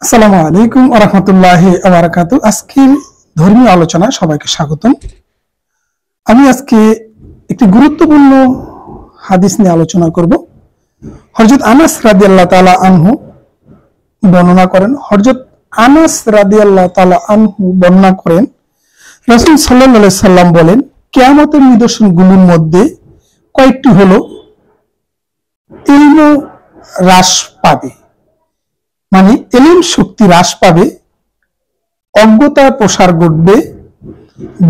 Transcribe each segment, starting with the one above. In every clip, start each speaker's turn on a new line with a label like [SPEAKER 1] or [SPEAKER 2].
[SPEAKER 1] আসসালামু আলাইকুম ওয়া রাহমাতুল্লাহি ওয়া বারাকাতুহু। আজকের ধর্মীয় আলোচনা সবাইকে স্বাগতম। আমি আজকে একটি গুরুত্বপূর্ণ হাদিস নিয়ে আলোচনা করব। হযরত আনাস রাদিয়াল্লাহু তাআলা আনহু বর্ণনা করেন রাসূল সাল্লাল্লাহু আলাইহি সাল্লাম বলেন, কিয়ামতের নিদর্শনগুলোর মধ্যে কয়েকটি হলো ইলম হ্রাস পাবে, মানে এলিম শক্তি হ্রাস পাবে, অজ্ঞতার প্রসার ঘটবে,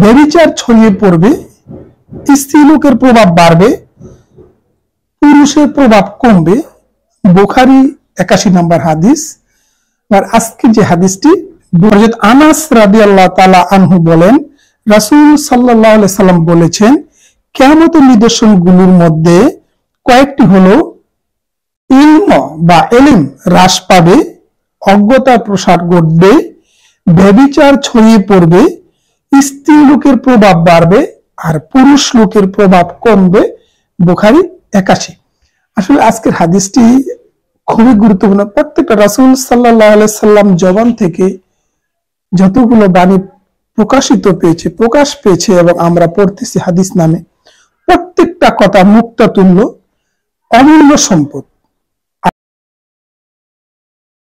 [SPEAKER 1] ব্যভিচার ছড়িয়ে পড়বে, স্ত্রীলোকের প্রভাব বাড়বে, পুরুষের প্রভাব কমবে। বুখারী ৮১ নম্বর হাদিস। আর আজকে যে হাদিসটি, হযরত আনাস রাদিয়াল্লাহু তাআলা আনহু বলেন, রাসূল সাল্লাল্লাহু আলাইহি সাল্লাম বলেছেন, কিয়ামতের নিদর্শনগুলোর মধ্যে কয়েকটি হলো ইলম বা এলিম হ্রাস পাবে, অজ্ঞতার প্রসার ঘটবে, ব্যভিচার ছড়িয়ে পড়বে, স্ত্রী লোকের প্রভাব বাড়বে আর পুরুষ লোকের প্রভাব কমবে। বুখারী ৮১। আসলে আজকের হাদিসটি খুবই গুরুত্বপূর্ণ। প্রত্যেকটা রাসূল সাল্লাল্লাহু আলাইহি সাল্লাম জবান থেকে যতগুলো বাণী প্রকাশ পেয়েছে এবং আমরা পড়তেছি হাদিস নামে, প্রত্যেকটা কথা মুক্তাতুল্য, অমূল্য সম্পদ।